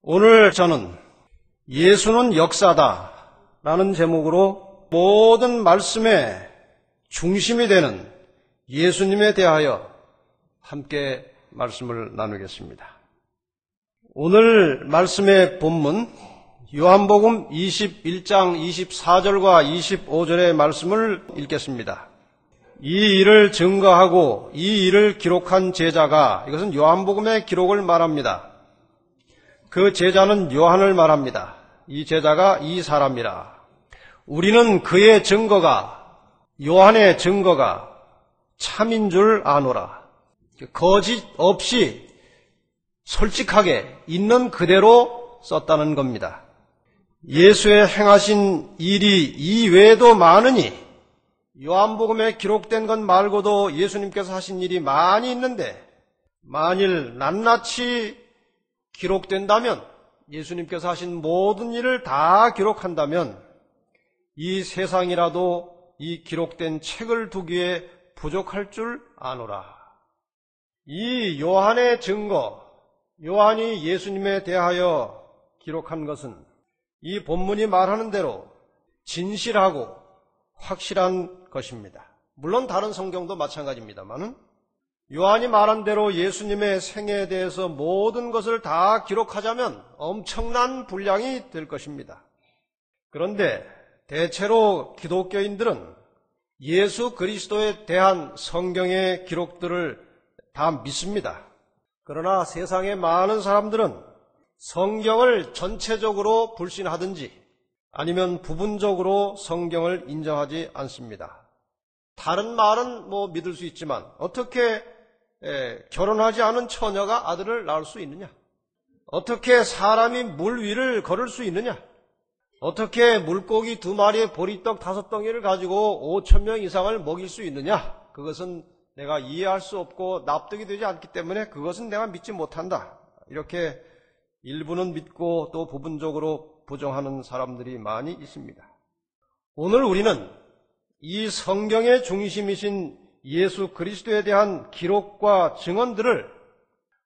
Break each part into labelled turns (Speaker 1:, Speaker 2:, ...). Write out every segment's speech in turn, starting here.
Speaker 1: 오늘 저는 예수는 역사다 라는 제목으로 모든 말씀의 중심이 되는 예수님에 대하여 함께 말씀을 나누겠습니다. 오늘 말씀의 본문 요한복음 21장 24절과 25절의 말씀을 읽겠습니다. 이 일을 증거하고 이 일을 기록한 제자가, 이것은 요한복음의 기록을 말합니다. 그 제자는 요한을 말합니다. 이 제자가 이 사람이라. 우리는 그의 증거가, 요한의 증거가 참인 줄 아노라. 거짓 없이 솔직하게 있는 그대로 썼다는 겁니다. 예수의 행하신 일이 이외에도 많으니, 요한복음에 기록된 것 말고도 예수님께서 하신 일이 많이 있는데, 만일 낱낱이 기록된다면, 예수님께서 하신 모든 일을 다 기록한다면 이 세상이라도 이 기록된 책을 두기에 부족할 줄 아노라. 이 요한의 증거, 요한이 예수님에 대하여 기록한 것은 이 본문이 말하는 대로 진실하고 확실한 것입니다. 물론 다른 성경도 마찬가지입니다만은 요한이 말한 대로 예수님의 생애에 대해서 모든 것을 다 기록하자면 엄청난 분량이 될 것입니다. 그런데 대체로 기독교인들은 예수 그리스도에 대한 성경의 기록들을 다 믿습니다. 그러나 세상의 많은 사람들은 성경을 전체적으로 불신하든지 아니면 부분적으로 성경을 인정하지 않습니다. 다른 말은 믿을 수 있지만 어떻게 결혼하지 않은 처녀가 아들을 낳을 수 있느냐? 어떻게 사람이 물 위를 걸을 수 있느냐? 어떻게 물고기 2마리의 보리떡 5덩이를 가지고 5,000명 이상을 먹일 수 있느냐? 그것은 내가 이해할 수 없고 납득이 되지 않기 때문에 그것은 내가 믿지 못한다. 이렇게 일부는 믿고 또 부분적으로 부정하는 사람들이 많이 있습니다. 오늘 우리는 이 성경의 중심이신 예수 그리스도에 대한 기록과 증언들을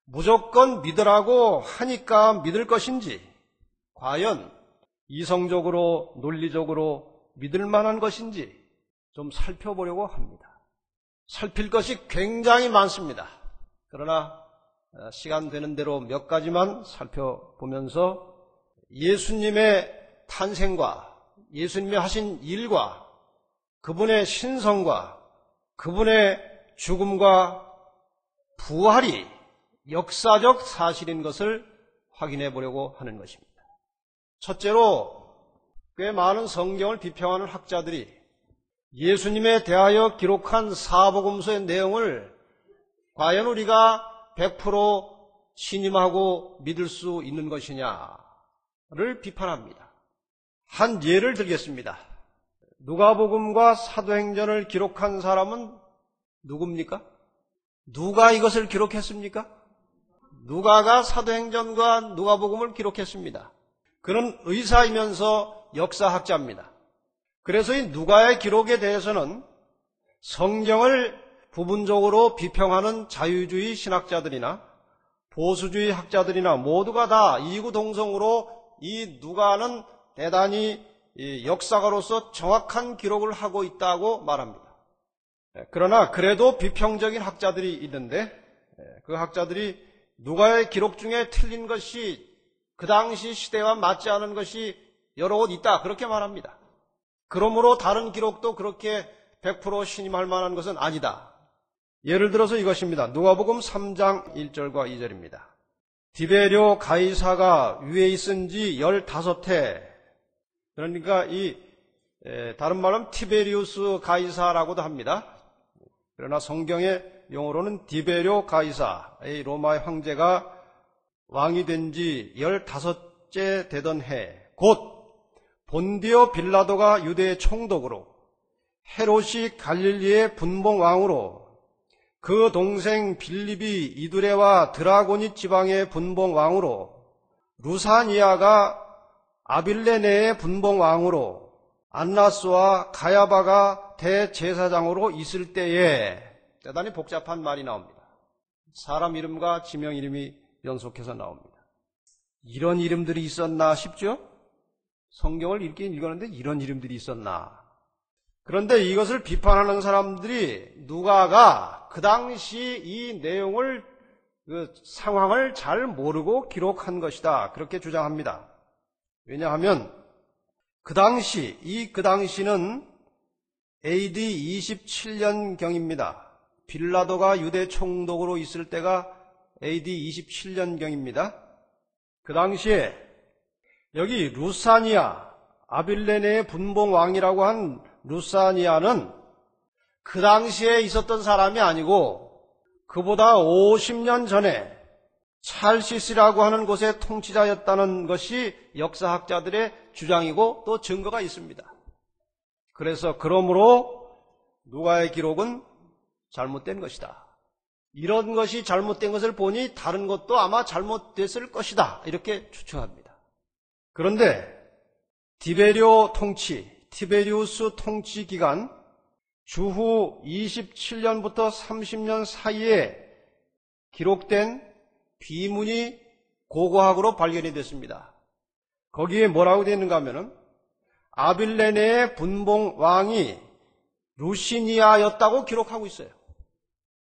Speaker 1: 무조건 믿으라고 하니까 믿을 것인지, 과연 이성적으로 논리적으로 믿을 만한 것인지 좀 살펴보려고 합니다. 살필 것이 굉장히 많습니다. 그러나 시간 되는 대로 몇 가지만 살펴보면서 예수님의 탄생과 예수님이 하신 일과 그분의 신성과 그분의 죽음과 부활이 역사적 사실인 것을 확인해 보려고 하는 것입니다. 첫째로 꽤 많은 성경을 비평하는 학자들이 예수님에 대하여 기록한 사복음서의 내용을 과연 우리가 100% 신임하고 믿을 수 있는 것이냐를 비판합니다. 한 예를 들겠습니다. 누가복음과 사도행전을 기록한 사람은 누굽니까? 누가 이것을 기록했습니까? 누가가 사도행전과 누가복음을 기록했습니다. 그는 의사이면서 역사학자입니다. 그래서 이 누가의 기록에 대해서는 성경을 부분적으로 비평하는 자유주의 신학자들이나 보수주의 학자들이나 모두가 다 이구동성으로 이 누가는 대단히 역사가로서 정확한 기록을 하고 있다고 말합니다. 그러나 그래도 비평적인 학자들이 있는데 그 학자들이 누가의 기록 중에 틀린 것이 그 당시 시대와 맞지 않은 것이 여러 곳 있다, 그렇게 말합니다. 그러므로 다른 기록도 그렇게 100% 신임할 만한 것은 아니다. 예를 들어서 이것입니다. 누가복음 3장 1절과 2절입니다. 디베rio 가이사가 위에 있은 지 15해, 그러니까 다른 말은 티베리우스 가이사라고도 합니다. 그러나 성경의 용어로는 디베rio 가이사, 로마의 황제가 왕이 된 지 15째 되던 해, 곧 본디오 빌라도가 유대의 총독으로, 헤롯이 갈릴리의 분봉왕으로, 그 동생 빌립이 이두레와 드라고니 지방의 분봉왕으로, 루사니아가 아빌레네의 분봉왕으로, 안나스와 가야바가 대제사장으로 있을 때에, 대단히 복잡한 말이 나옵니다. 사람 이름과 지명 이름이 연속해서 나옵니다. 이런 이름들이 있었나 싶죠? 성경을 읽긴 읽었는데 이런 이름들이 있었나. 그런데 이것을 비판하는 사람들이 누가가 그 당시 이 내용을, 그 상황을 잘 모르고 기록한 것이다, 그렇게 주장합니다. 왜냐하면 그 당시는 AD 27년경입니다. 빌라도가 유대 총독으로 있을 때가 AD 27년경입니다. 그 당시에 여기 루사니아, 아빌레네의 분봉왕이라고 한 루사니아는 그 당시에 있었던 사람이 아니고 그보다 50년 전에 찰시스라고 하는 곳의 통치자였다는 것이 역사학자들의 주장이고 또 증거가 있습니다. 그러므로 누가의 기록은 잘못된 것이다. 이런 것이 잘못된 것을 보니 다른 것도 아마 잘못됐을 것이다, 이렇게 추측합니다. 그런데 티베리우스 통치 기간 주후 27년부터 30년 사이에 기록된 비문이 고고학으로 발견이 됐습니다. 거기에 뭐라고 되어 있는가 하면은 아빌레네의 분봉 왕이 루시니아였다고 기록하고 있어요.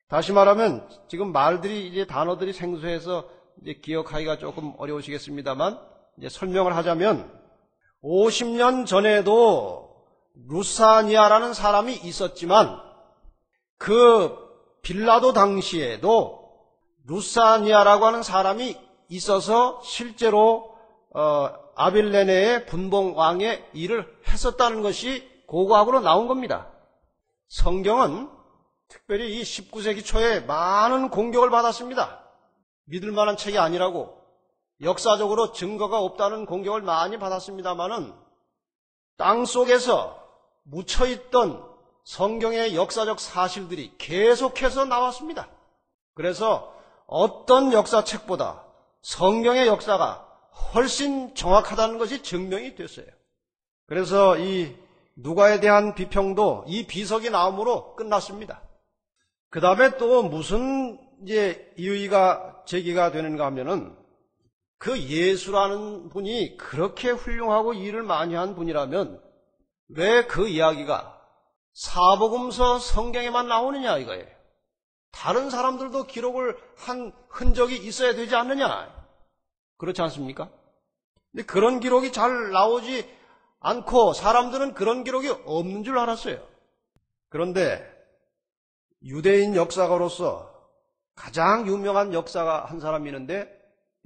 Speaker 1: 다시 말하면 지금 단어들이 생소해서 이제 기억하기가 조금 어려우시겠습니다만, 이제 설명을 하자면 50년 전에도 루사니아라는 사람이 있었지만 그 빌라도 당시에도 루사니아라고 하는 사람이 있어서 실제로 아빌레네의 분봉왕의 일을 했었다는 것이 고고학으로 나온 겁니다. 성경은 특별히 이 19세기 초에 많은 공격을 받았습니다. 믿을 만한 책이 아니라고, 역사적으로 증거가 없다는 공격을 많이 받았습니다마는 땅 속에서 묻혀있던 성경의 역사적 사실들이 계속해서 나왔습니다. 그래서 어떤 역사책보다 성경의 역사가 훨씬 정확하다는 것이 증명이 됐어요. 그래서 이 누가에 대한 비평도 이 비석이 나옴으로 끝났습니다. 그 다음에 또 무슨 이제 이의가 제기가 되는가 하면은, 그 예수라는 분이 그렇게 훌륭하고 일을 많이 한 분이라면 왜 그 이야기가 사복음서 성경에만 나오느냐 이거예요. 다른 사람들도 기록을 한 흔적이 있어야 되지 않느냐, 그렇지 않습니까? 근데 그런 기록이 잘 나오지 않고 사람들은 그런 기록이 없는 줄 알았어요. 그런데 유대인 역사가로서 가장 유명한 역사가 한 사람이 있는데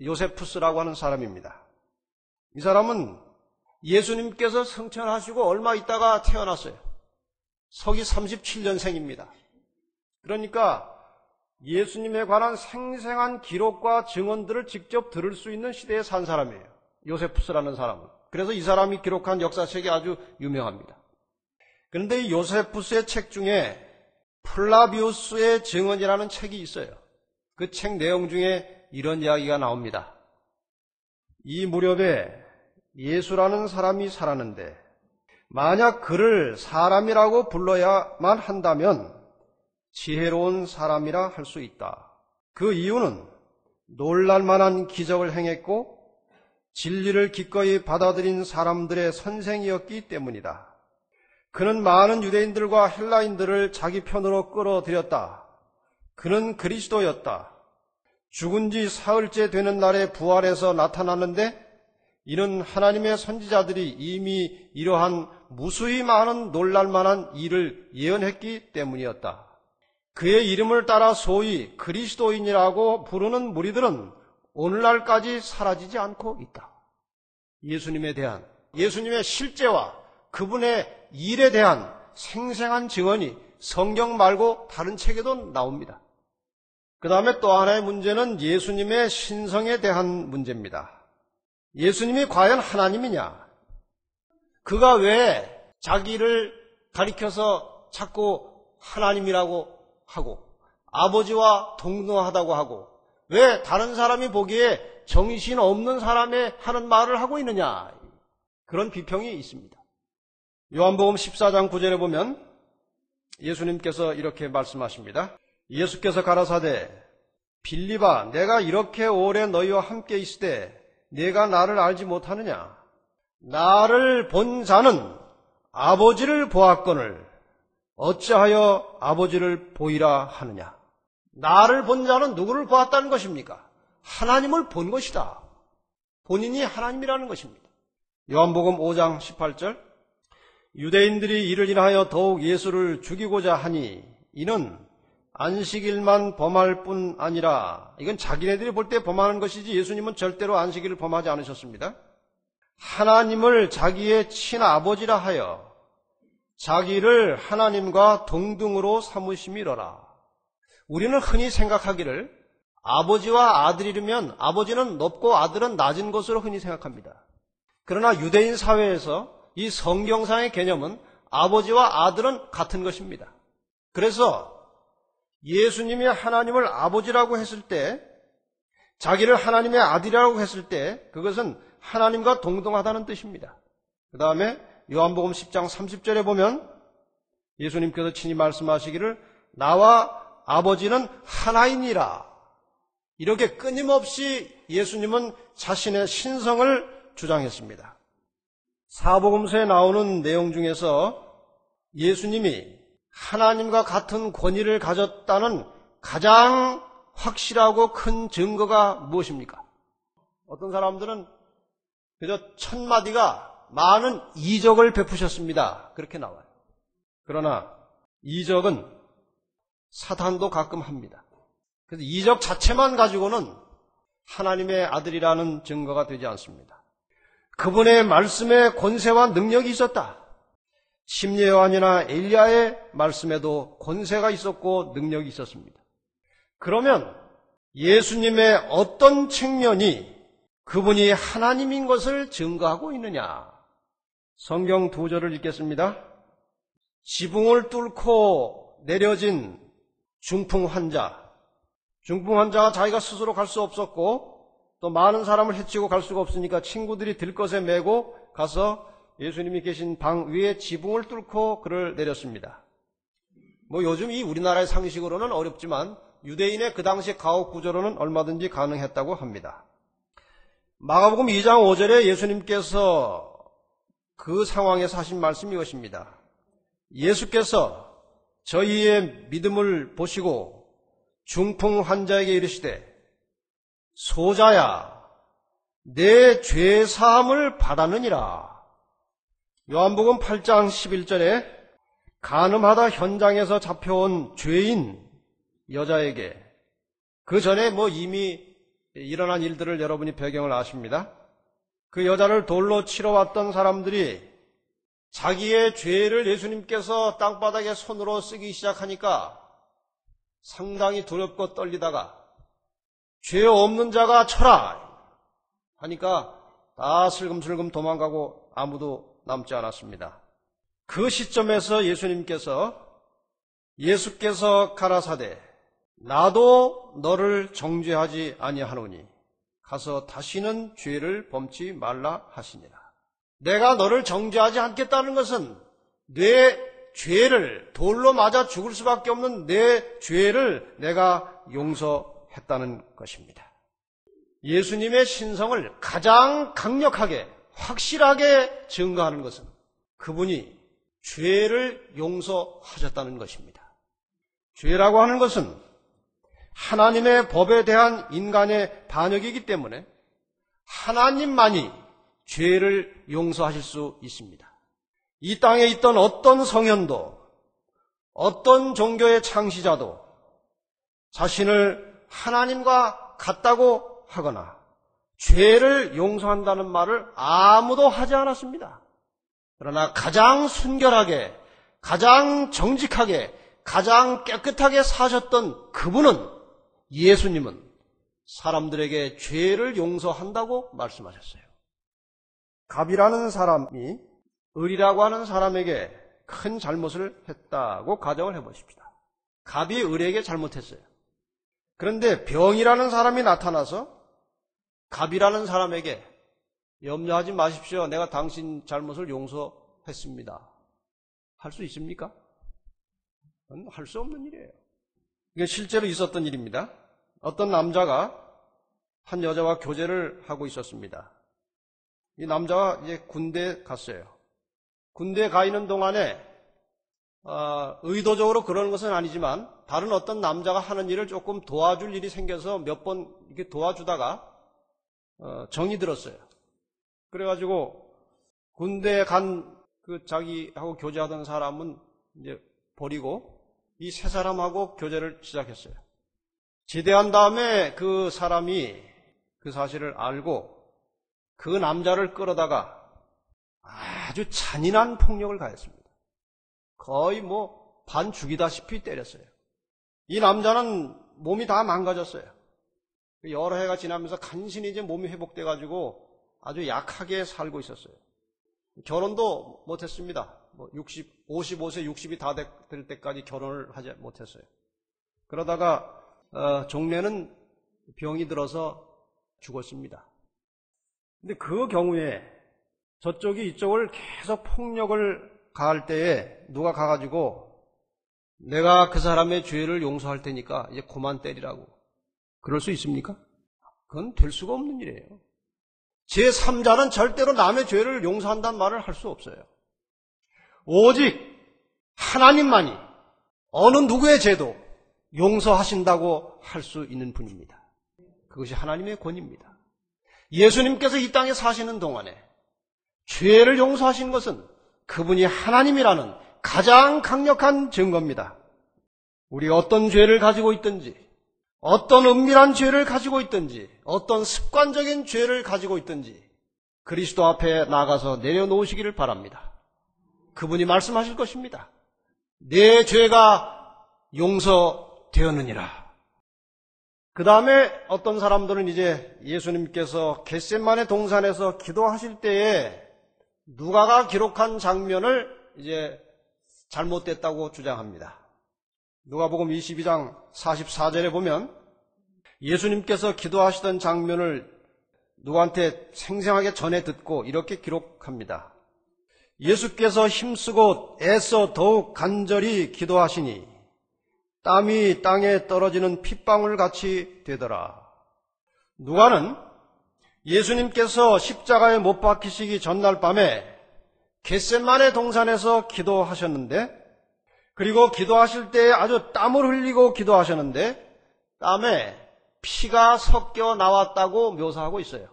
Speaker 1: 요세푸스라고 하는 사람입니다. 이 사람은 예수님께서 승천하시고 얼마 있다가 태어났어요. 서기 37년생입니다. 그러니까 예수님에 관한 생생한 기록과 증언들을 직접 들을 수 있는 시대에 산 사람이에요, 요세푸스라는 사람은. 그래서 이 사람이 기록한 역사책이 아주 유명합니다. 그런데 이 요세푸스의 책 중에 플라비우스의 증언이라는 책이 있어요. 그 책 내용 중에 이런 이야기가 나옵니다. 이 무렵에 예수라는 사람이 살았는데 만약 그를 사람이라고 불러야만 한다면 지혜로운 사람이라 할 수 있다. 그 이유는 놀랄만한 기적을 행했고 진리를 기꺼이 받아들인 사람들의 선생이었기 때문이다. 그는 많은 유대인들과 헬라인들을 자기 편으로 끌어들였다. 그는 그리스도였다. 죽은 지 사흘째 되는 날에 부활해서 나타났는데 이는 하나님의 선지자들이 이미 이러한 무수히 많은 놀랄만한 일을 예언했기 때문이었다. 그의 이름을 따라 소위 그리스도인이라고 부르는 무리들은 오늘날까지 사라지지 않고 있다. 예수님의 실제와 그분의 일에 대한 생생한 증언이 성경 말고 다른 책에도 나옵니다. 그 다음에 또 하나의 문제는 예수님의 신성에 대한 문제입니다. 예수님이 과연 하나님이냐? 그가 왜 자기를 가리켜서 자꾸 하나님이라고 하고 아버지와 동등하다고 하고 왜 다른 사람이 보기에 정신없는 사람의 하는 말을 하고 있느냐? 그런 비평이 있습니다. 요한복음 14장 9절에 보면 예수님께서 이렇게 말씀하십니다. 예수께서 가라사대 빌립아, 내가 이렇게 오래 너희와 함께 있으되 네가 나를 알지 못하느냐? 나를 본 자는 아버지를 보았거늘 어찌하여 아버지를 보이라 하느냐? 나를 본 자는 누구를 보았다는 것입니까? 하나님을 본 것이다. 본인이 하나님이라는 것입니다. 요한복음 5장 18절, 유대인들이 이를 인하여 더욱 예수를 죽이고자 하니 이는 안식일만 범할 뿐 아니라, 이건 자기네들이 볼 때 범하는 것이지 예수님은 절대로 안식일을 범하지 않으셨습니다. 하나님을 자기의 친아버지라 하여 자기를 하나님과 동등으로 삼으심이로라. 우리는 흔히 생각하기를 아버지와 아들이면 아버지는 높고 아들은 낮은 것으로 흔히 생각합니다. 그러나 유대인 사회에서 이 성경상의 개념은 아버지와 아들은 같은 것입니다. 그래서 예수님이 하나님을 아버지라고 했을 때, 자기를 하나님의 아들이라고 했을 때 그것은 하나님과 동등하다는 뜻입니다. 그 다음에 요한복음 10장 30절에 보면 예수님께서 친히 말씀하시기를 나와 아버지는 하나이니라. 이렇게 끊임없이 예수님은 자신의 신성을 주장했습니다. 사복음서에 나오는 내용 중에서 예수님이 하나님과 같은 권위를 가졌다는 가장 확실하고 큰 증거가 무엇입니까? 어떤 사람들은 그저 천마디가 많은 이적을 베푸셨습니다. 그렇게 나와요. 그러나 이적은 사탄도 가끔 합니다. 그래서 이적 자체만 가지고는 하나님의 아들이라는 증거가 되지 않습니다. 그분의 말씀에 권세와 능력이 있었다. 심리 요한이나 엘리야의 말씀에도 권세가 있었고 능력이 있었습니다. 그러면 예수님의 어떤 측면이 그분이 하나님인 것을 증거하고 있느냐? 성경 2절을 읽겠습니다. 지붕을 뚫고 내려진 중풍 환자가 자기가 스스로 갈 수 없었고 또 많은 사람을 해치고 갈 수가 없으니까 친구들이 들것에 메고 가서 예수님이 계신 방 위에 지붕을 뚫고 그를 내렸습니다. 요즘 이 우리나라의 상식으로는 어렵지만 유대인의 그 당시 가옥 구조로는 얼마든지 가능했다고 합니다. 마가복음 2장 5절에 예수님께서 그 상황에서 하신 말씀이 이것입니다. 예수께서 저희의 믿음을 보시고 중풍 환자에게 이르시되 소자야 내 죄 사함을 받았느니라. 요한복음 8장 11절에 간음하다 현장에서 잡혀온 죄인 여자에게, 그 전에 이미 일어난 일들을 여러분이 배경을 아십니다. 그 여자를 돌로 치러 왔던 사람들이 자기의 죄를 예수님께서 땅바닥에 손으로 쓰기 시작하니까 상당히 두렵고 떨리다가 죄 없는 자가 쳐라 하니까 다 슬금슬금 도망가고 아무도 남지 않았습니다. 그 시점에서 예수께서 가라사대 나도 너를 정죄하지 아니하노니 가서 다시는 죄를 범치 말라 하시니라. 내가 너를 정죄하지 않겠다는 것은 내 죄를, 돌로 맞아 죽을 수밖에 없는 내 죄를 내가 용서했다는 것입니다. 예수님의 신성을 가장 강력하게 확실하게 증거하는 것은 그분이 죄를 용서하셨다는 것입니다. 죄라고 하는 것은 하나님의 법에 대한 인간의 반역이기 때문에 하나님만이 죄를 용서하실 수 있습니다. 이 땅에 있던 어떤 성현도 어떤 종교의 창시자도 자신을 하나님과 같다고 하거나 죄를 용서한다는 말을 아무도 하지 않았습니다. 그러나 가장 순결하게, 가장 정직하게, 가장 깨끗하게 사셨던 그분은, 예수님은 사람들에게 죄를 용서한다고 말씀하셨어요. 갑이라는 사람이 을이라고 하는 사람에게 큰 잘못을 했다고 가정을 해보십시다. 갑이 을에게 잘못했어요. 그런데 병이라는 사람이 나타나서 갑이라는 사람에게 염려하지 마십시오. 내가 당신 잘못을 용서했습니다. 할 수 있습니까? 할 수 없는 일이에요. 이게 실제로 있었던 일입니다. 어떤 남자가 한 여자와 교제를 하고 있었습니다. 이 남자가 이제 군대에 갔어요. 군대에 가 있는 동안에 의도적으로 그러는 것은 아니지만 다른 어떤 남자가 하는 일을 조금 도와줄 일이 생겨서 몇 번 이렇게 도와주다가 정이 들었어요. 그래가지고 군대에 간 그 자기하고 교제하던 사람은 이제 버리고 이 세 사람하고 교제를 시작했어요. 제대한 다음에 그 사람이 그 사실을 알고 그 남자를 끌어다가 아주 잔인한 폭력을 가했습니다. 거의 반 죽이다시피 때렸어요. 이 남자는 몸이 다 망가졌어요. 여러 해가 지나면서 간신히 이제 몸이 회복돼가지고 아주 약하게 살고 있었어요. 결혼도 못했습니다. 55세, 60이 다 될 때까지 결혼을 하지 못했어요. 그러다가 종래는 병이 들어서 죽었습니다. 근데 그 경우에 저쪽이 이쪽을 계속 폭력을 가할 때에 누가 가가지고 내가 그 사람의 죄를 용서할 테니까 이제 그만 때리라고 그럴 수 있습니까? 그건 될 수가 없는 일이에요. 제3자는 절대로 남의 죄를 용서한다는 말을 할 수 없어요. 오직 하나님만이 어느 누구의 죄도 용서하신다고 할 수 있는 분입니다. 그것이 하나님의 권위입니다. 예수님께서 이 땅에 사시는 동안에 죄를 용서하신 것은 그분이 하나님이라는 가장 강력한 증거입니다. 우리가 어떤 죄를 가지고 있든지, 어떤 은밀한 죄를 가지고 있든지, 어떤 습관적인 죄를 가지고 있든지 그리스도 앞에 나가서 내려놓으시기를 바랍니다. 그분이 말씀하실 것입니다. 내 죄가 용서되었느니라. 그 다음에 어떤 사람들은 이제 예수님께서 겟세마네 동산에서 기도하실 때에 누가가 기록한 장면을 이제 잘못됐다고 주장합니다. 누가복음 22장 44절에 보면 예수님께서 기도하시던 장면을 누구한테 생생하게 전해 듣고 이렇게 기록합니다. 예수께서 힘쓰고 애써 더욱 간절히 기도하시니 땀이 땅에 떨어지는 핏방울 같이 되더라. 누가는 예수님께서 십자가에 못 박히시기 전날 밤에 겟세마네 동산에서 기도하셨는데, 그리고 기도하실 때 아주 땀을 흘리고 기도하셨는데 땀에 피가 섞여 나왔다고 묘사하고 있어요.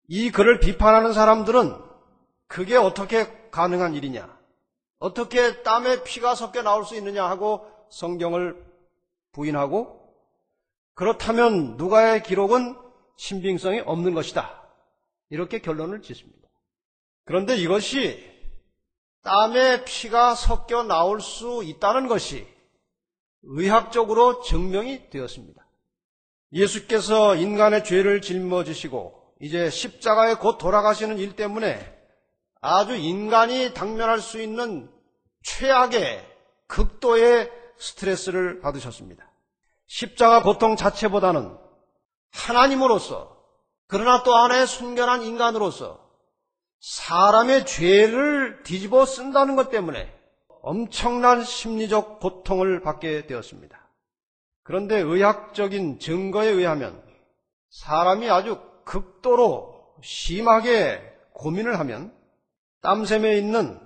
Speaker 1: 이 글을 비판하는 사람들은 그게 어떻게 가능한 일이냐, 어떻게 땀에 피가 섞여 나올 수 있느냐 하고 성경을 부인하고, 그렇다면 누가의 기록은 신빙성이 없는 것이다, 이렇게 결론을 짓습니다. 그런데 이것이 땀에 피가 섞여 나올 수 있다는 것이 의학적으로 증명이 되었습니다. 예수께서 인간의 죄를 짊어지시고 이제 십자가에 곧 돌아가시는 일 때문에 아주 인간이 당면할 수 있는 최악의 극도의 스트레스를 받으셨습니다. 십자가 고통 자체보다는 하나님으로서, 그러나 또 하나의 순결한 인간으로서 사람의 죄를 뒤집어 쓴다는 것 때문에 엄청난 심리적 고통을 받게 되었습니다. 그런데 의학적인 증거에 의하면 사람이 아주 극도로 심하게 고민을 하면 땀샘에 있는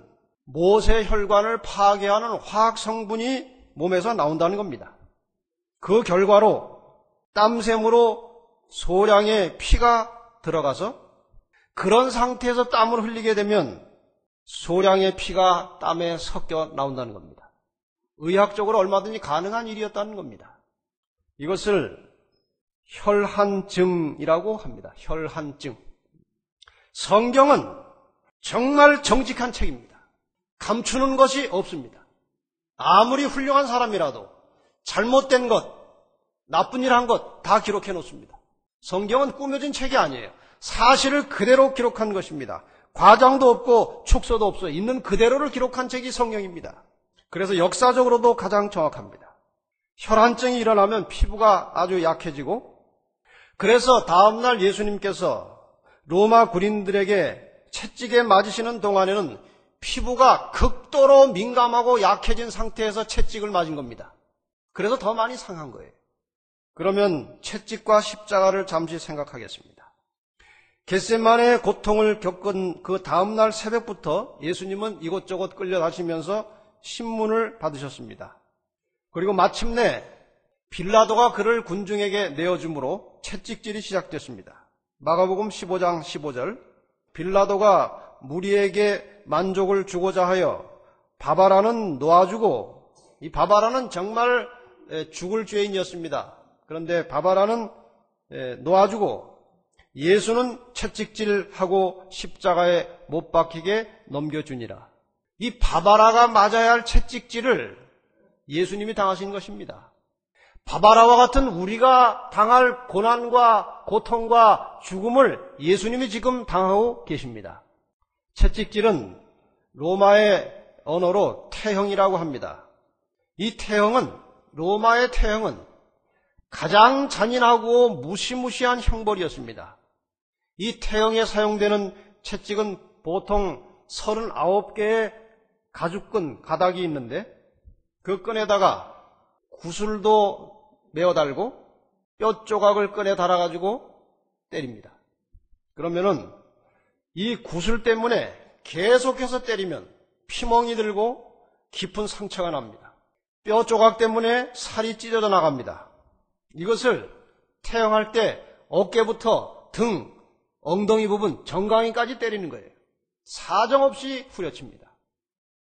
Speaker 1: 모세혈관을 파괴하는 화학 성분이 몸에서 나온다는 겁니다. 그 결과로 땀샘으로 소량의 피가 들어가서 그런 상태에서 땀을 흘리게 되면 소량의 피가 땀에 섞여 나온다는 겁니다. 의학적으로 얼마든지 가능한 일이었다는 겁니다. 이것을 혈한증이라고 합니다. 혈한증. 성경은 정말 정직한 책입니다. 감추는 것이 없습니다. 아무리 훌륭한 사람이라도 잘못된 것, 나쁜 일 한 것 다 기록해 놓습니다. 성경은 꾸며진 책이 아니에요. 사실을 그대로 기록한 것입니다. 과장도 없고 축소도 없어요. 있는 그대로를 기록한 책이 성경입니다. 그래서 역사적으로도 가장 정확합니다. 혈한증이 일어나면 피부가 아주 약해지고, 그래서 다음날 예수님께서 로마 군인들에게 채찍에 맞으시는 동안에는 피부가 극도로 민감하고 약해진 상태에서 채찍을 맞은 겁니다. 그래서 더 많이 상한 거예요. 그러면 채찍과 십자가를 잠시 생각하겠습니다. 겟세마네의 고통을 겪은 그 다음날 새벽부터 예수님은 이곳저곳 끌려다니면서 신문을 받으셨습니다. 그리고 마침내 빌라도가 그를 군중에게 내어줌으로 채찍질이 시작됐습니다. 마가복음 15장 15절, 빌라도가 무리에게 만족을 주고자 하여 바바라는 놓아주고, 이 바바라는 정말 죽을 죄인이었습니다. 그런데 바바라는 놓아주고 예수는 채찍질하고 십자가에 못 박히게 넘겨주니라. 이 바바라가 맞아야 할 채찍질을 예수님이 당하신 것입니다. 바바라와 같은 우리가 당할 고난과 고통과 죽음을 예수님이 지금 당하고 계십니다. 채찍질은 로마의 언어로 태형이라고 합니다. 이 태형은, 로마의 태형은 가장 잔인하고 무시무시한 형벌이었습니다. 이 태형에 사용되는 채찍은 보통 39개의 가죽끈, 가닥이 있는데 그 끈에다가 구슬도 메어 달고 뼈 조각을 끈에 달아가지고 때립니다. 그러면은 이 구슬 때문에 계속해서 때리면 피멍이 들고 깊은 상처가 납니다. 뼈 조각 때문에 살이 찢어져 나갑니다. 이것을 태형할 때 어깨부터 등, 엉덩이 부분, 정강이까지 때리는 거예요. 사정없이 후려칩니다.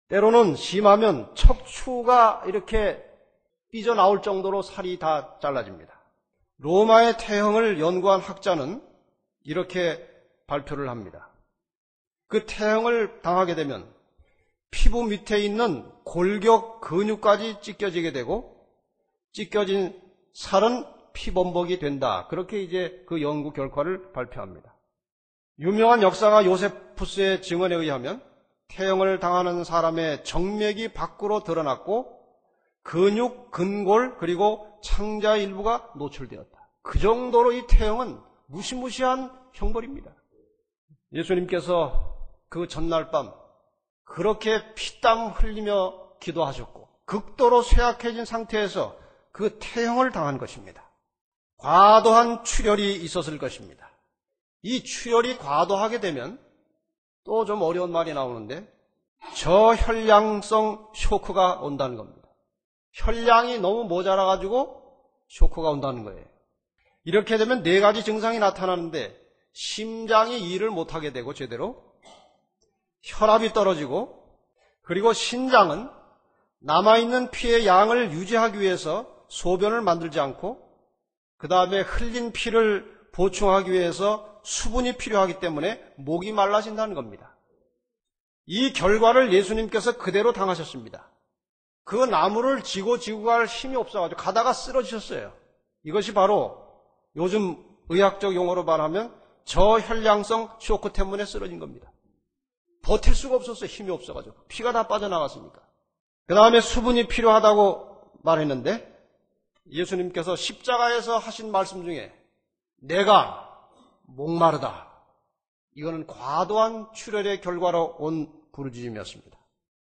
Speaker 1: 때로는 심하면 척추가 이렇게 삐져나올 정도로 살이 다 잘라집니다. 로마의 태형을 연구한 학자는 이렇게 발표를 합니다. 그 태형을 당하게 되면 피부 밑에 있는 골격 근육까지 찢겨지게 되고 찢겨진 살은 피범벅이 된다. 그렇게 이제 그 연구 결과를 발표합니다. 유명한 역사가 요세푸스의 증언에 의하면 태형을 당하는 사람의 정맥이 밖으로 드러났고 근육, 근골 그리고 창자 일부가 노출되었다. 그 정도로 이 태형은 무시무시한 형벌입니다. 예수님께서 그 전날 밤 그렇게 피땀 흘리며 기도하셨고 극도로 쇠약해진 상태에서 그 태형을 당한 것입니다. 과도한 출혈이 있었을 것입니다. 이 출혈이 과도하게 되면 또 좀 어려운 말이 나오는데 저혈량성 쇼크가 온다는 겁니다. 혈량이 너무 모자라가지고 쇼크가 온다는 거예요. 이렇게 되면 네 가지 증상이 나타나는데 심장이 일을 못하게 되고 제대로, 혈압이 떨어지고, 그리고 신장은 남아있는 피의 양을 유지하기 위해서 소변을 만들지 않고 그 다음에 흘린 피를 보충하기 위해서 수분이 필요하기 때문에 목이 말라진다는 겁니다. 이 결과를 예수님께서 그대로 당하셨습니다. 그 나무를 지고 갈 힘이 없어가지고 가다가 쓰러지셨어요. 이것이 바로 요즘 의학적 용어로 말하면 저혈량성 쇼크 때문에 쓰러진 겁니다. 버틸 수가 없었어요. 힘이 없어가지고. 피가 다 빠져나갔으니까. 그 다음에 수분이 필요하다고 말했는데 예수님께서 십자가에서 하신 말씀 중에 내가 목마르다. 이거는 과도한 출혈의 결과로 온 부르짖음이었습니다.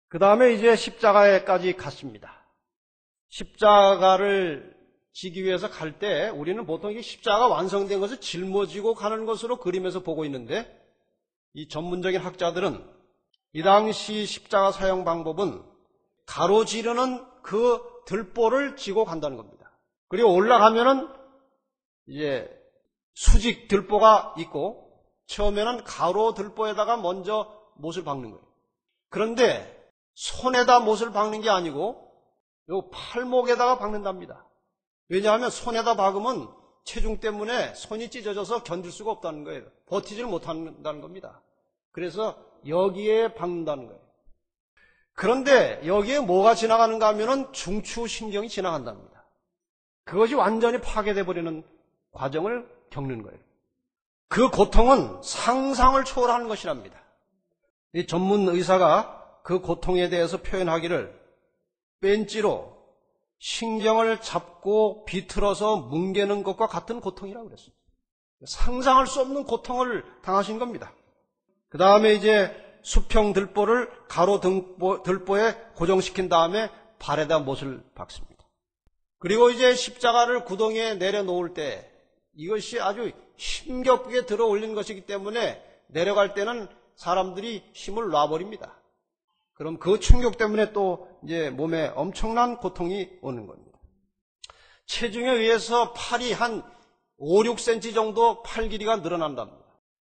Speaker 1: 그 다음에 이제 십자가에까지 갔습니다. 십자가를 지기 위해서 갈 때 우리는 보통 이게 십자가 완성된 것을 짊어지고 가는 것으로 그림에서 보고 있는데 이 전문적인 학자들은 이 당시 십자가 사용 방법은 가로지르는 그 들보를 지고 간다는 겁니다. 그리고 올라가면은 이제 수직 들보가 있고 처음에는 가로 들보에다가 먼저 못을 박는 거예요. 그런데 손에다 못을 박는 게 아니고 요 팔목에다가 박는답니다. 왜냐하면 손에다 박으면 체중 때문에 손이 찢어져서 견딜 수가 없다는 거예요. 버티지를 못한다는 겁니다. 그래서 여기에 박는다는 거예요. 그런데 여기에 뭐가 지나가는가 하면은 중추신경이 지나간답니다. 그것이 완전히 파괴돼 버리는 과정을 겪는 거예요. 그 고통은 상상을 초월하는 것이랍니다. 이 전문 의사가 그 고통에 대해서 표현하기를 벤치로 신경을 잡고 비틀어서 뭉개는 것과 같은 고통이라고 그랬어요. 상상할 수 없는 고통을 당하신 겁니다. 그 다음에 이제 수평 들보를 가로 들보에 고정시킨 다음에 발에다 못을 박습니다. 그리고 이제 십자가를 구덩이에 내려놓을 때 이것이 아주 힘겹게 들어 올린 것이기 때문에 내려갈 때는 사람들이 힘을 놔버립니다. 그럼 그 충격 때문에 또 이제 몸에 엄청난 고통이 오는 겁니다. 체중에 의해서 팔이 한 5, 6cm 정도 팔 길이가 늘어난답니다.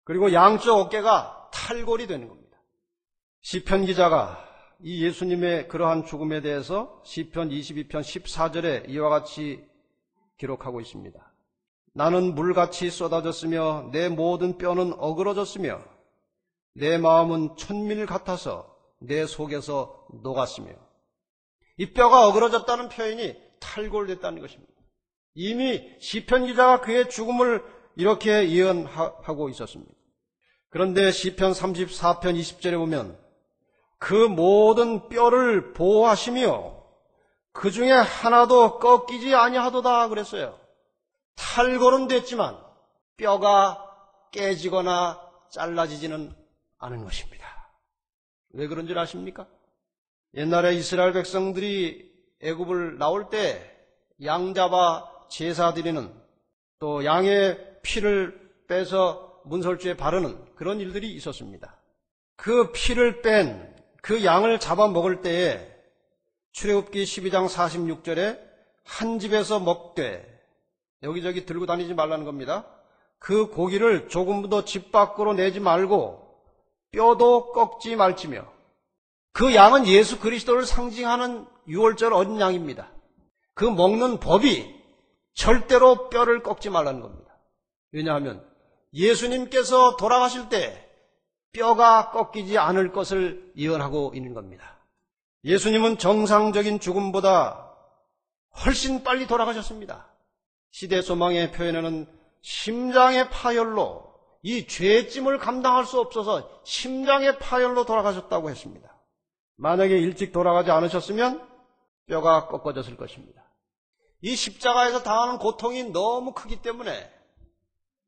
Speaker 1: 그리고 양쪽 어깨가 탈골이 되는 겁니다. 시편 기자가 이 예수님의 그러한 죽음에 대해서 시편 22편 14절에 이와 같이 기록하고 있습니다. 나는 물같이 쏟아졌으며 내 모든 뼈는 어그러졌으며 내 마음은 천밀 같아서 내 속에서 녹았으며, 이 뼈가 어그러졌다는 표현이 탈골됐다는 것입니다. 이미 시편 기자가 그의 죽음을 이렇게 예언하고 있었습니다. 그런데 시편 34편 20절에 보면 그 모든 뼈를 보호하시며 그 중에 하나도 꺾이지 아니하도다 그랬어요. 탈골은 됐지만 뼈가 깨지거나 잘라지지는 않은 것입니다. 왜 그런 줄 아십니까? 옛날에 이스라엘 백성들이 애굽을 나올 때 양 잡아 제사 드리는, 또 양의 피를 빼서 문설주에 바르는 그런 일들이 있었습니다. 그 피를 뺀 그 양을 잡아 먹을 때에 출애굽기 12장 46절에 한 집에서 먹되, 여기저기 들고 다니지 말라는 겁니다. 그 고기를 조금도 집 밖으로 내지 말고 뼈도 꺾지 말지며, 그 양은 예수 그리스도를 상징하는 유월절 어린 양입니다. 그 먹는 법이 절대로 뼈를 꺾지 말라는 겁니다. 왜냐하면 예수님께서 돌아가실 때 뼈가 꺾이지 않을 것을 예언하고 있는 겁니다. 예수님은 정상적인 죽음보다 훨씬 빨리 돌아가셨습니다. 시대 소망의 표현에는 심장의 파열로, 이 죄짐을 감당할 수 없어서 심장의 파열로 돌아가셨다고 했습니다. 만약에 일찍 돌아가지 않으셨으면 뼈가 꺾어졌을 것입니다. 이 십자가에서 당하는 고통이 너무 크기 때문에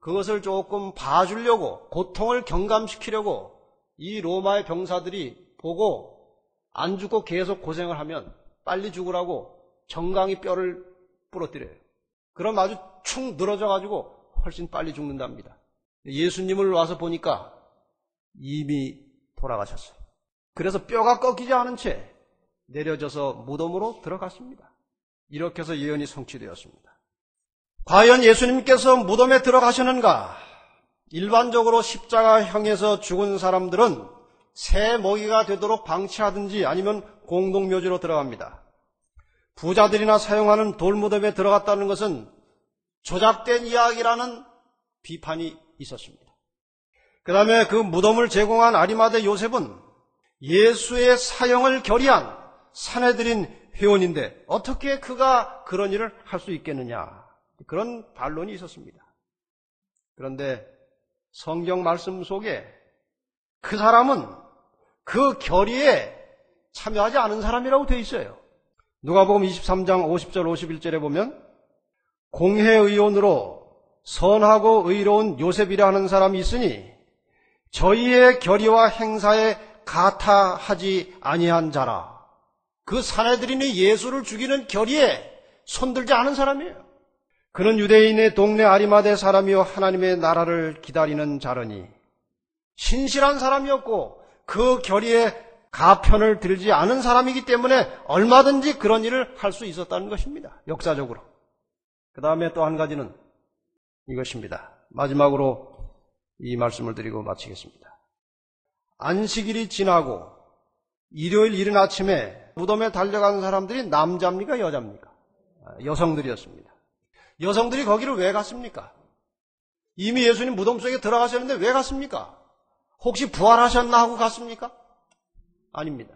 Speaker 1: 그것을 조금 봐주려고, 고통을 경감시키려고 이 로마의 병사들이 보고 안 죽고 계속 고생을 하면 빨리 죽으라고 정강이 뼈를 부러뜨려요. 그럼 아주 축 늘어져가지고 훨씬 빨리 죽는답니다. 예수님을 와서 보니까 이미 돌아가셨어요. 그래서 뼈가 꺾이지 않은 채 내려져서 무덤으로 들어갔습니다. 이렇게 해서 예언이 성취되었습니다. 과연 예수님께서 무덤에 들어가셨는가? 일반적으로 십자가형에서 죽은 사람들은 새 먹이가 되도록 방치하든지 아니면 공동묘지로 들어갑니다. 부자들이나 사용하는 돌무덤에 들어갔다는 것은 조작된 이야기라는 비판이 있었습니다. 그 다음에 그 무덤을 제공한 아리마대 요셉은 예수의 사형을 결의한 사내들인 회원인데 어떻게 그가 그런 일을 할 수 있겠느냐, 그런 반론이 있었습니다. 그런데 성경 말씀 속에 그 사람은 그 결의에 참여하지 않은 사람이라고 되어 있어요. 누가복음 23장 50절 51절에 보면 공회의원으로 선하고 의로운 요셉이라 하는 사람이 있으니 저희의 결의와 행사에 가타하지 아니한 자라. 그 사내들인이 예수를 죽이는 결의에 손들지 않은 사람이에요. 그는 유대인의 동네 아리마대 사람이요 하나님의 나라를 기다리는 자러니, 신실한 사람이었고 그 결의에 가편을 들지 않은 사람이기 때문에 얼마든지 그런 일을 할 수 있었다는 것입니다. 역사적으로. 그 다음에 또 한 가지는 이것입니다. 마지막으로 이 말씀을 드리고 마치겠습니다. 안식일이 지나고 일요일 이른 아침에 무덤에 달려가는 사람들이 남자입니까 여자입니까? 여성들이었습니다. 여성들이 거기를 왜 갔습니까? 이미 예수님 무덤 속에 들어가셨는데 왜 갔습니까? 혹시 부활하셨나 하고 갔습니까? 아닙니다.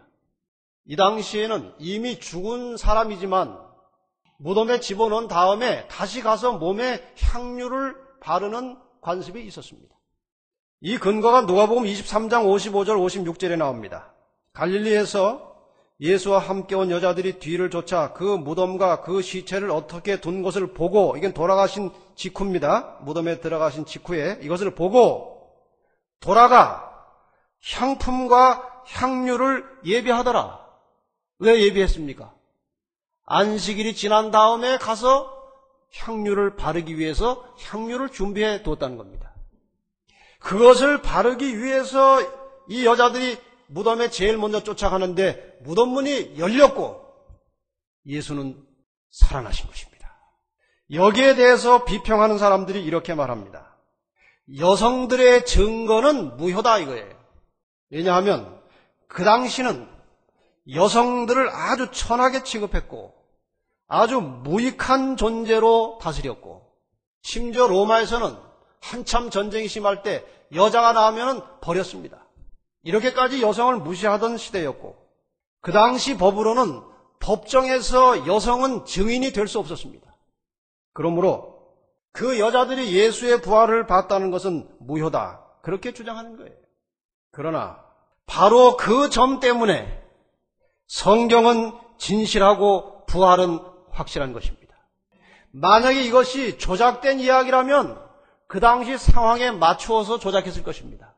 Speaker 1: 이 당시에는 이미 죽은 사람이지만 무덤에 집어넣은 다음에 다시 가서 몸에 향유를 바르는 관습이 있었습니다. 이 근거가 누가복음 23장 55절 56절에 나옵니다. 갈릴리에서 예수와 함께 온 여자들이 뒤를 쫓아 그 무덤과 그 시체를 어떻게 둔 것을 보고, 이건 돌아가신 직후입니다. 무덤에 들어가신 직후에 이것을 보고 돌아가 향품과 향유를 예비하더라. 왜 예비했습니까? 안식일이 지난 다음에 가서 향유를 바르기 위해서 향유를 준비해 뒀다는 겁니다. 그것을 바르기 위해서 이 여자들이 무덤에 제일 먼저 쫓아가는데 무덤 문이 열렸고 예수는 살아나신 것입니다. 여기에 대해서 비평하는 사람들이 이렇게 말합니다. 여성들의 증거는 무효다 이거예요. 왜냐하면 그 당시는 여성들을 아주 천하게 취급했고 아주 무익한 존재로 다스렸고 심지어 로마에서는 한참 전쟁이 심할 때 여자가 나오면 버렸습니다. 이렇게까지 여성을 무시하던 시대였고 그 당시 법으로는 법정에서 여성은 증인이 될 수 없었습니다. 그러므로 그 여자들이 예수의 부활을 봤다는 것은 무효다. 그렇게 주장하는 거예요. 그러나 바로 그 점 때문에 성경은 진실하고 부활은 확실한 것입니다. 만약에 이것이 조작된 이야기라면 그 당시 상황에 맞추어서 조작했을 것입니다.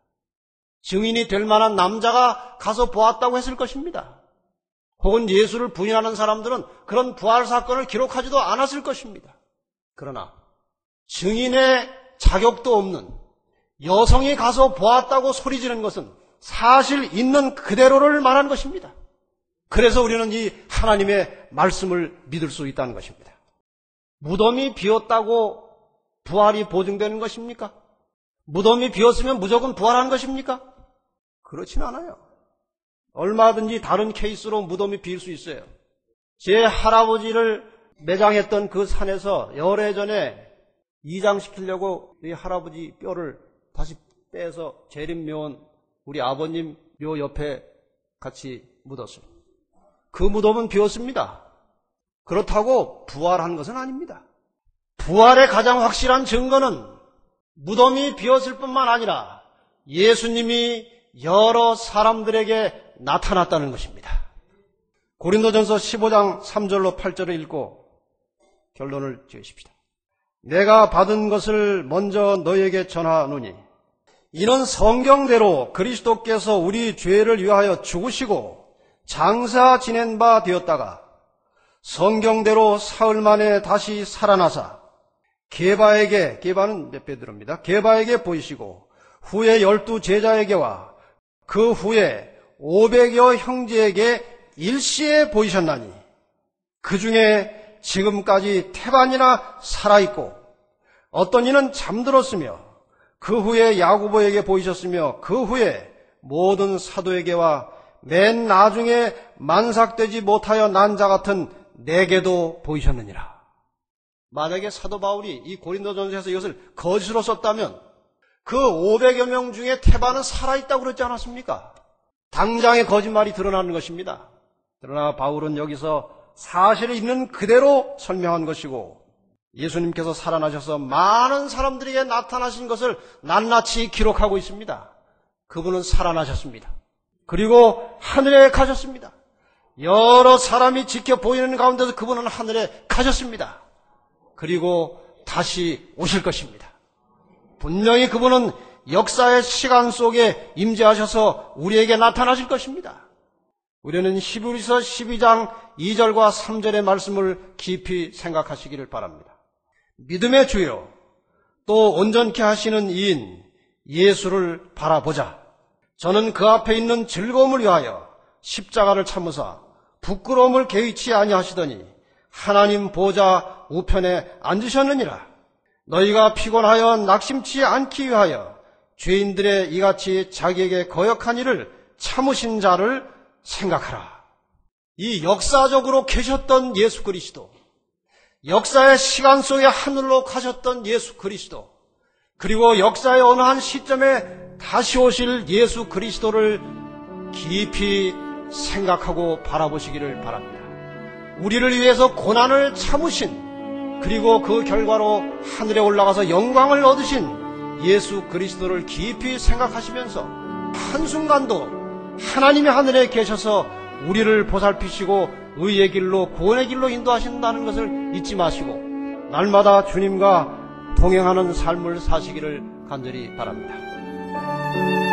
Speaker 1: 증인이 될 만한 남자가 가서 보았다고 했을 것입니다. 혹은 예수를 부인하는 사람들은 그런 부활 사건을 기록하지도 않았을 것입니다. 그러나 증인의 자격도 없는 여성이 가서 보았다고 소리지르는 것은 사실 있는 그대로를 말하는 것입니다. 그래서 우리는 이 하나님의 말씀을 믿을 수 있다는 것입니다. 무덤이 비었다고 부활이 보증되는 것입니까? 무덤이 비었으면 무조건 부활하는 것입니까? 그렇진 않아요. 얼마든지 다른 케이스로 무덤이 비일 수 있어요. 제 할아버지를 매장했던 그 산에서 열애 전에 이장시키려고 이 할아버지 뼈를 다시 빼서 재림묘원 우리 아버님 묘 옆에 같이 묻었어요. 그 무덤은 비었습니다. 그렇다고 부활한 것은 아닙니다. 부활의 가장 확실한 증거는 무덤이 비었을 뿐만 아니라 예수님이 여러 사람들에게 나타났다는 것입니다. 고린도전서 15장 3절로 8절을 읽고 결론을 지으십시다. 내가 받은 것을 먼저 너희에게 전하노니 이는 성경대로 그리스도께서 우리 죄를 위하여 죽으시고 장사 지낸 바 되었다가 성경대로 사흘 만에 다시 살아나사 게바에게, 게바는 몇 베드로입니다. 게바에게 보이시고 후에 12 제자에게와 그 후에 500여 형제에게 일시에 보이셨나니 그 중에 지금까지 태반이나 살아있고 어떤 이는 잠들었으며 그 후에 야고보에게 보이셨으며 그 후에 모든 사도에게와 맨 나중에 만삭되지 못하여 난 자 같은 내게도 보이셨느니라. 만약에 사도 바울이 이 고린도전서에서 이것을 거짓으로 썼다면 그 500여 명 중에 태반은 살아있다고 그랬지 않았습니까? 당장의 거짓말이 드러나는 것입니다. 그러나 바울은 여기서 사실이 있는 그대로 설명한 것이고 예수님께서 살아나셔서 많은 사람들에게 나타나신 것을 낱낱이 기록하고 있습니다. 그분은 살아나셨습니다. 그리고 하늘에 가셨습니다. 여러 사람이 지켜보이는 가운데서 그분은 하늘에 가셨습니다. 그리고 다시 오실 것입니다. 분명히 그분은 역사의 시간 속에 임재하셔서 우리에게 나타나실 것입니다. 우리는 히브리서 12장 2절과 3절의 말씀을 깊이 생각하시기를 바랍니다. 믿음의 주요 또 온전케 하시는 이인 예수를 바라보자. 저는 그 앞에 있는 즐거움을 위하여 십자가를 참으사 부끄러움을 개의치 아니하시더니 하나님 보좌 우편에 앉으셨느니라. 너희가 피곤하여 낙심치 않기 위하여 죄인들의 이같이 자기에게 거역한 일을 참으신 자를 생각하라. 이 역사적으로 계셨던 예수 그리스도, 역사의 시간 속에 하늘로 가셨던 예수 그리스도, 그리고 역사의 어느 한 시점에 다시 오실 예수 그리스도를 깊이 생각하고 바라보시기를 바랍니다. 우리를 위해서 고난을 참으신, 그리고 그 결과로 하늘에 올라가서 영광을 얻으신 예수 그리스도를 깊이 생각하시면서 한순간도 하나님이 하늘에 계셔서 우리를 보살피시고 의의 길로 구원의 길로 인도하신다는 것을 잊지 마시고 날마다 주님과 동행하는 삶을 사시기를 간절히 바랍니다.